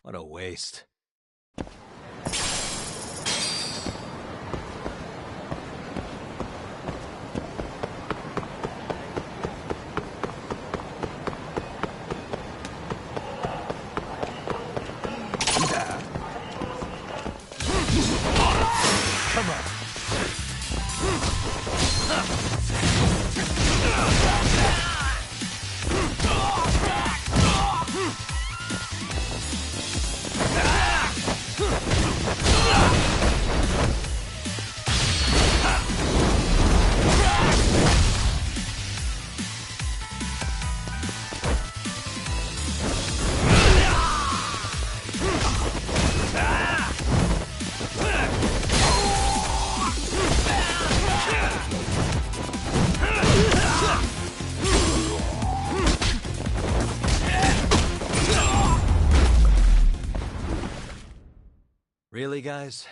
What a waste. Come on. Really, guys?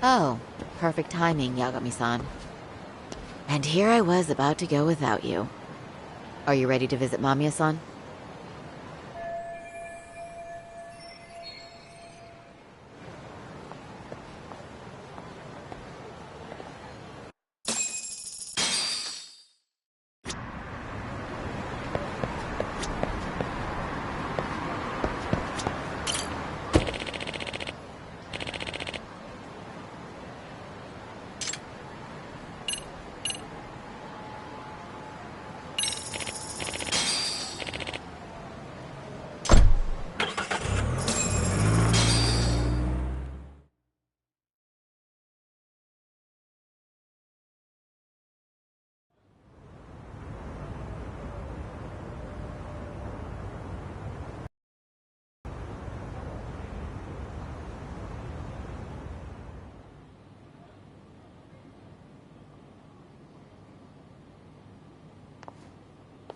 Oh, perfect timing, Yagami-san. And here I was about to go without you. Are you ready to visit Mamiya-san?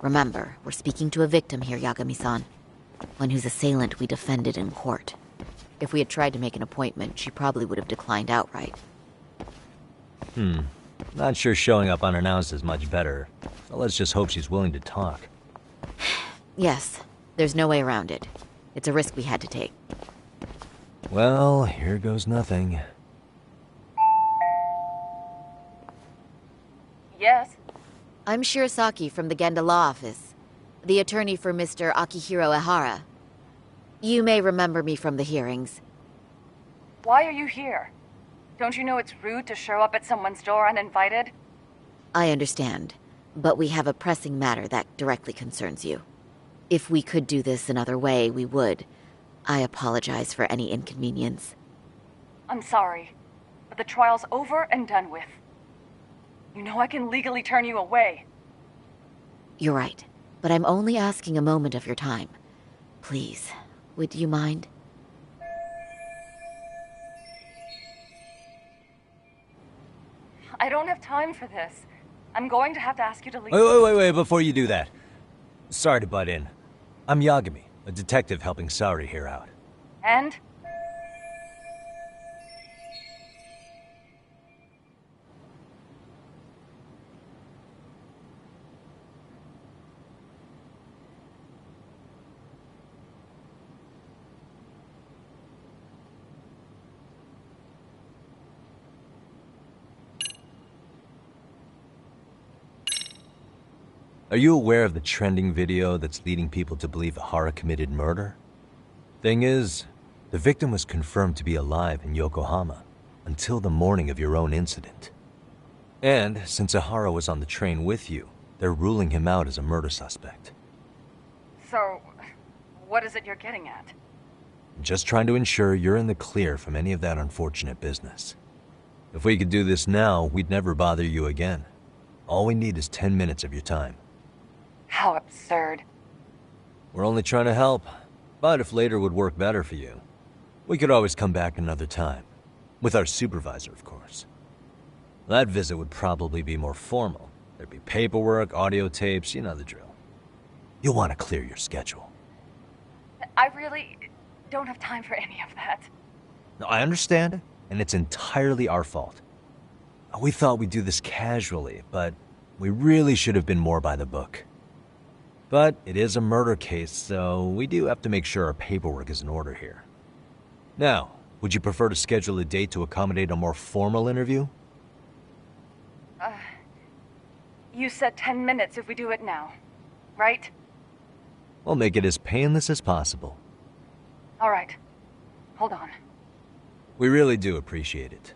Remember, we're speaking to a victim here, Yagami-san. One whose assailant we defended in court. If we had tried to make an appointment, she probably would have declined outright. Not sure showing up unannounced is much better. So let's just hope she's willing to talk. Yes, there's no way around it. It's a risk we had to take. Well, here goes nothing. Yes? I'm Shirasaki from the Genda Law Office, the attorney for Mr. Akihiro Ehara. You may remember me from the hearings. Why are you here? Don't you know it's rude to show up at someone's door uninvited? I understand, but we have a pressing matter that directly concerns you. If we could do this another way, we would. I apologize for any inconvenience. I'm sorry, but the trial's over and done with. You know I can legally turn you away. You're right, but I'm only asking a moment of your time. Please, would you mind? I don't have time for this. I'm going to have to ask you to leave. Wait, before you do that. Sorry to butt in. I'm Yagami, a detective helping Saori here out. And? Are you aware of the trending video that's leading people to believe Hara committed murder? Thing is, the victim was confirmed to be alive in Yokohama until the morning of your own incident. And since Ahara was on the train with you, they're ruling him out as a murder suspect. So, what is it you're getting at? I'm just trying to ensure you're in the clear from any of that unfortunate business. If we could do this now, we'd never bother you again. All we need is 10 minutes of your time. How absurd. We're only trying to help, but if later would work better for you, we could always come back another time. With our supervisor, of course. That visit would probably be more formal. There'd be paperwork, audio tapes, you know the drill. You'll want to clear your schedule. I really don't have time for any of that. No, I understand, and it's entirely our fault. We thought we'd do this casually, but we really should have been more by the book. But it is a murder case, so we do have to make sure our paperwork is in order here. Now, would you prefer to schedule a date to accommodate a more formal interview? You said 10 minutes if we do it now, right? We'll make it as painless as possible. All right. Hold on. We really do appreciate it.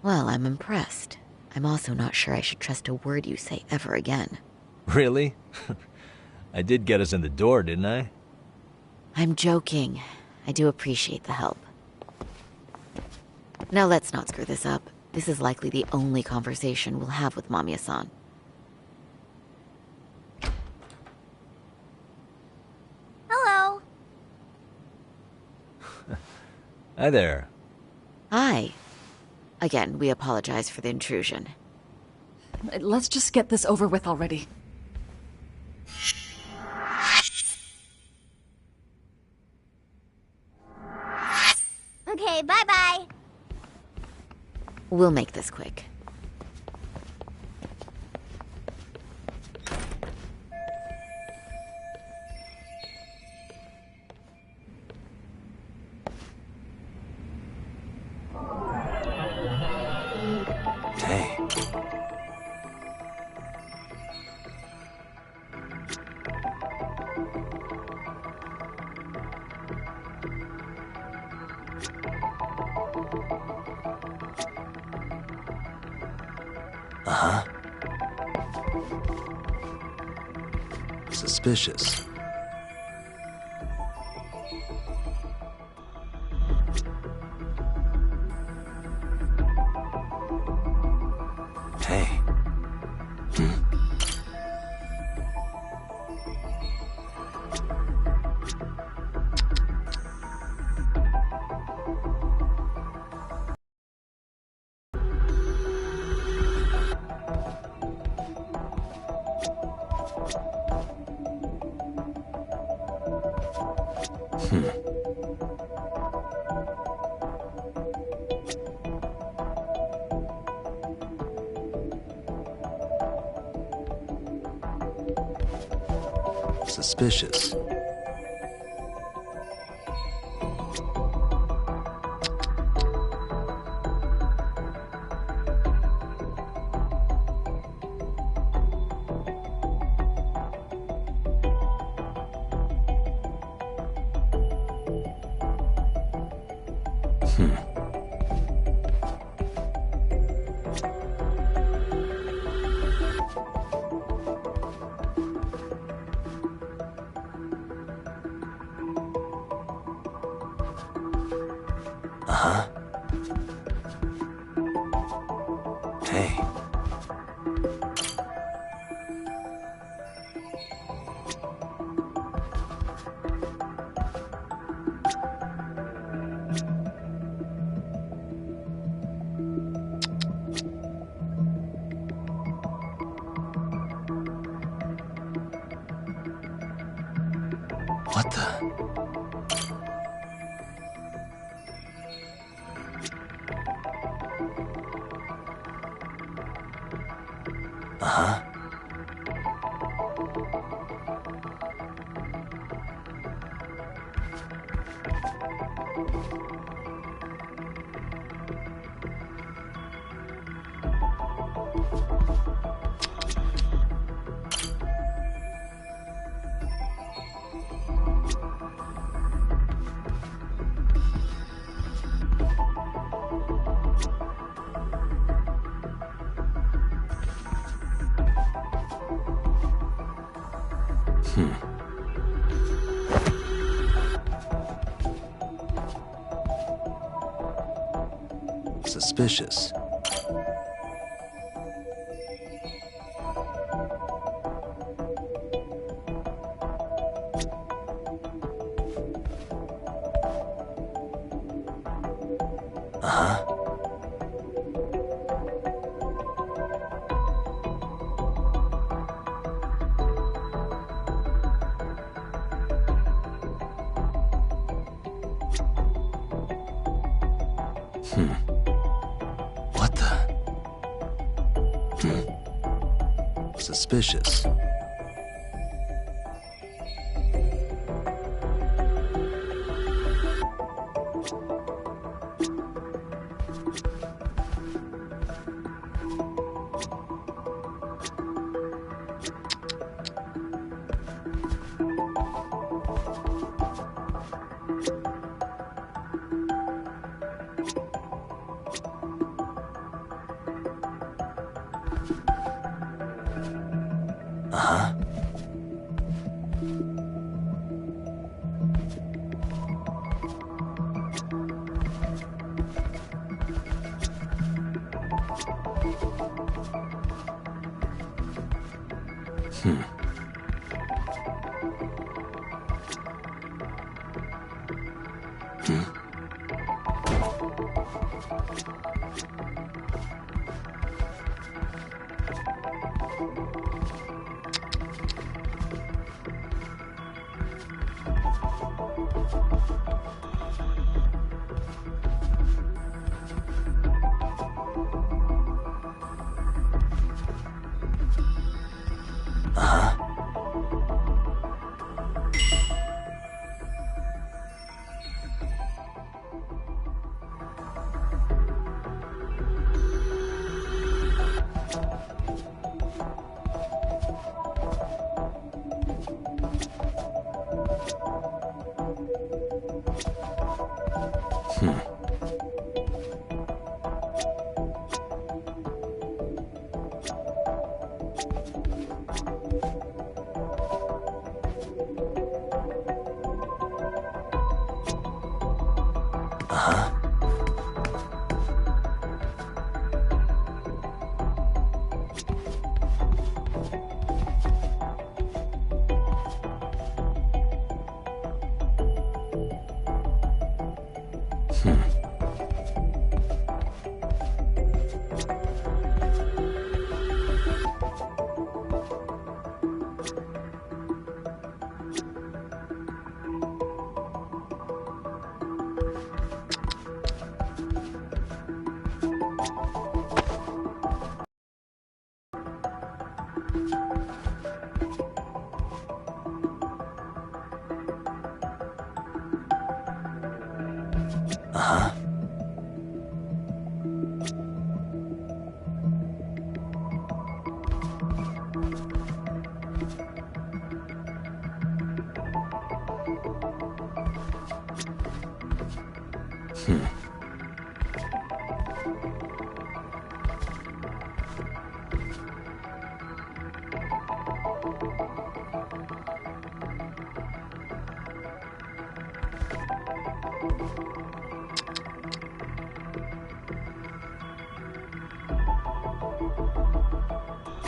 Well, I'm impressed. I'm also not sure I should trust a word you say ever again. Really? I did get us in the door, didn't I? I'm joking. I do appreciate the help. Now let's not screw this up. This is likely the only conversation we'll have with Mamiya-san. Hello. Hi there. Hi. Again, we apologize for the intrusion. Let's just get this over with already. Okay, bye-bye. We'll make this quick. Hey. Uh-huh. Suspicious. Hey. Suspicious. Uh-huh. Hey. What the? Uh-huh. Suspicious. What the? Suspicious.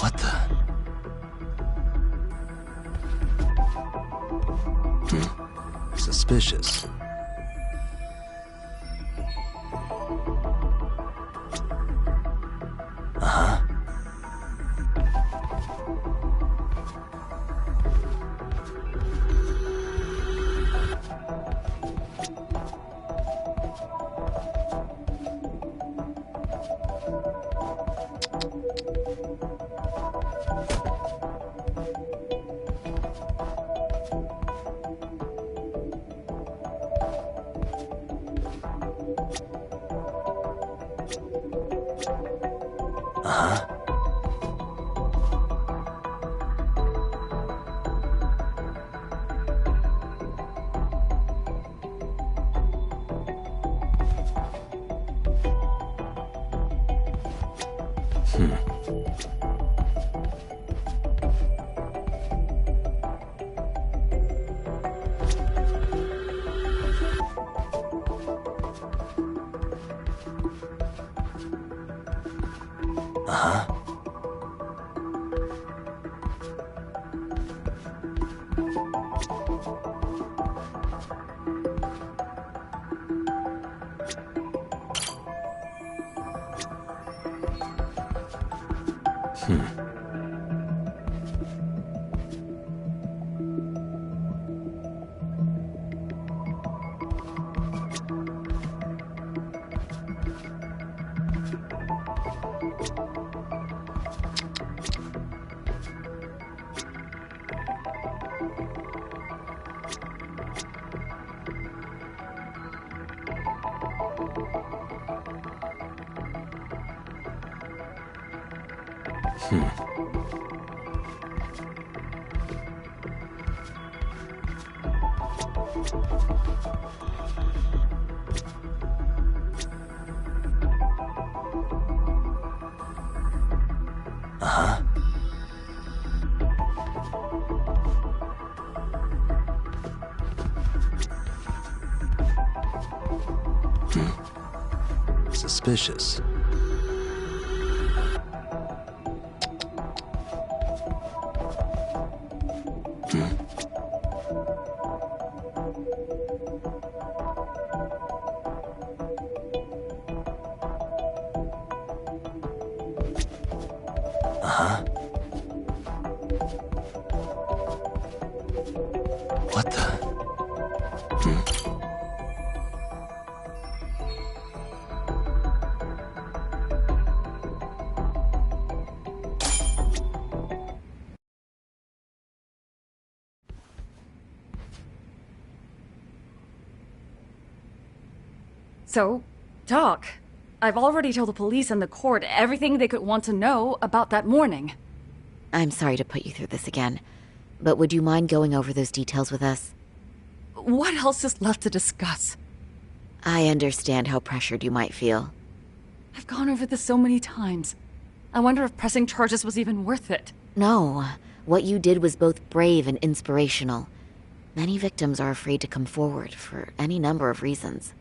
What the? Suspicious. Uh-huh. Uh-huh. Suspicious. Uh-huh. What the? So, Doc, I've already told the police and the court everything they could want to know about that morning. I'm sorry to put you through this again, but would you mind going over those details with us? What else is left to discuss? I understand how pressured you might feel. I've gone over this so many times. I wonder if pressing charges was even worth it. No, what you did was both brave and inspirational. Many victims are afraid to come forward for any number of reasons.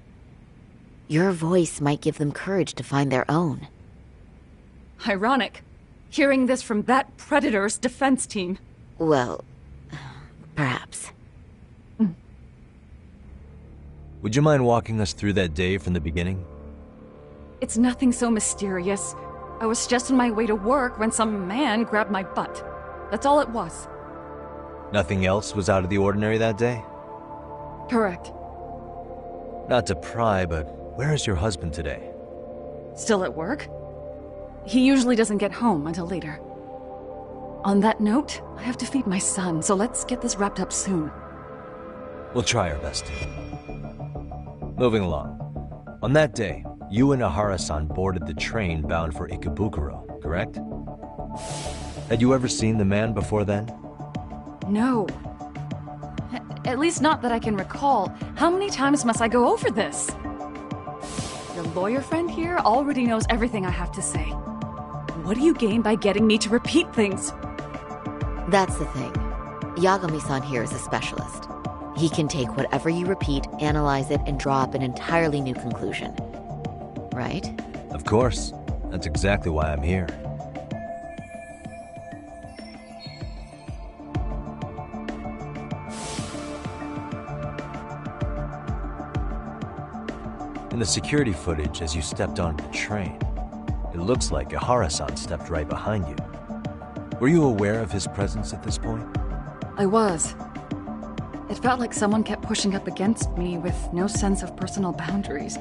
Your voice might give them courage to find their own. Ironic. Hearing this from that predator's defense team. Well, perhaps. Would you mind walking us through that day from the beginning? It's nothing so mysterious. I was just on my way to work when some man grabbed my butt. That's all it was. Nothing else was out of the ordinary that day? Correct. Not to pry, but where is your husband today? Still at work? He usually doesn't get home until later. On that note, I have to feed my son, so let's get this wrapped up soon. We'll try our best to. Moving along. On that day, you and Ahara-san boarded the train bound for Ikebukuro, correct? Had you ever seen the man before then? No. At least not that I can recall. How many times must I go over this? Your lawyer friend here already knows everything I have to say. What do you gain by getting me to repeat things? That's the thing. Yagami-san here is a specialist. He can take whatever you repeat, analyze it, and draw up an entirely new conclusion. Right? Of course. That's exactly why I'm here. In the security footage as you stepped onto the train, it looks like Ahara-san stepped right behind you. Were you aware of his presence at this point? I was. It felt like someone kept pushing up against me with no sense of personal boundaries.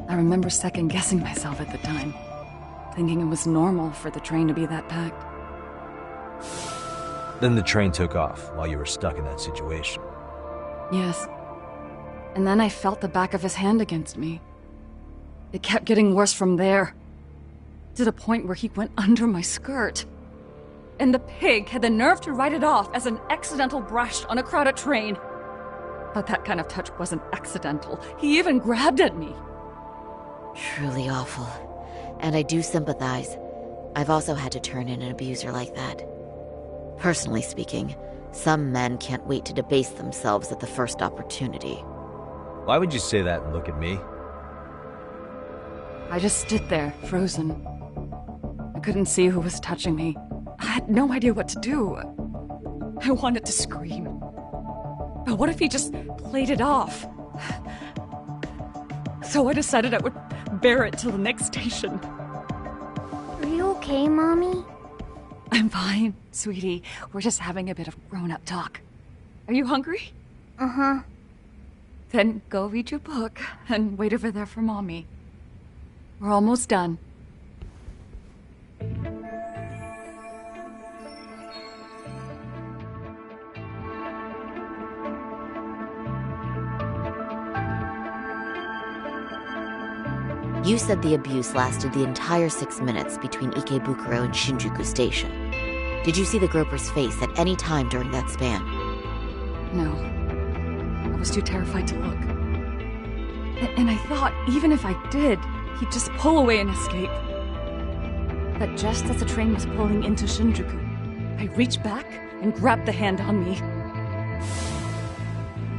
I remember second-guessing myself at the time, thinking it was normal for the train to be that packed. Then the train took off while you were stuck in that situation. Yes. And then I felt the back of his hand against me. It kept getting worse from there, to the point where he went under my skirt. And the pig had the nerve to write it off as an accidental brush on a crowded train. But that kind of touch wasn't accidental. He even grabbed at me. Truly awful. And I do sympathize. I've also had to turn in an abuser like that. Personally speaking, some men can't wait to debase themselves at the first opportunity. Why would you say that and look at me? I just stood there, frozen. I couldn't see who was touching me. I had no idea what to do. I wanted to scream. But what if he just played it off? So I decided I would bear it till the next station. Are you okay, Mommy? I'm fine, sweetie. We're just having a bit of grown-up talk. Are you hungry? Uh-huh. Then go read your book and wait over there for Mommy. We're almost done. You said the abuse lasted the entire 6 minutes between Ikebukuro and Shinjuku Station. Did you see the groper's face at any time during that span? No. I was too terrified to look. And I thought, even if I did, he'd just pull away and escape. But just as the train was pulling into Shinjuku, I reached back and grabbed the hand on me.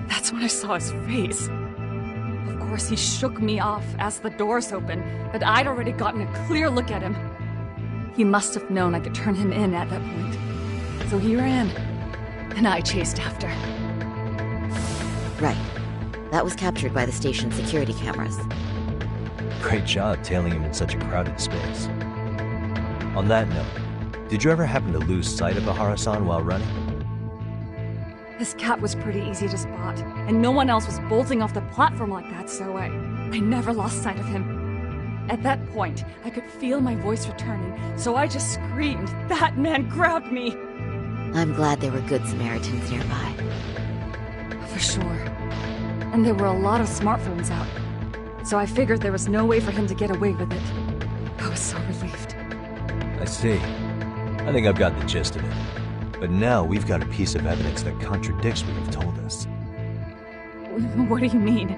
That's when I saw his face. Of course, he shook me off as the doors opened, but I'd already gotten a clear look at him. He must have known I could turn him in at that point. So he ran, and I chased after. Right. That was captured by the station's security cameras. Great job tailing him in such a crowded space. On that note, did you ever happen to lose sight of Bahara-san while running? His cat was pretty easy to spot, and no one else was bolting off the platform like that, so I never lost sight of him. At that point, I could feel my voice returning, so I just screamed. That man grabbed me! I'm glad there were good Samaritans nearby. For sure. And there were a lot of smartphones out, so I figured there was no way for him to get away with it. I was so relieved. I see. I think I've got the gist of it. But now we've got a piece of evidence that contradicts what you've told us. What do you mean?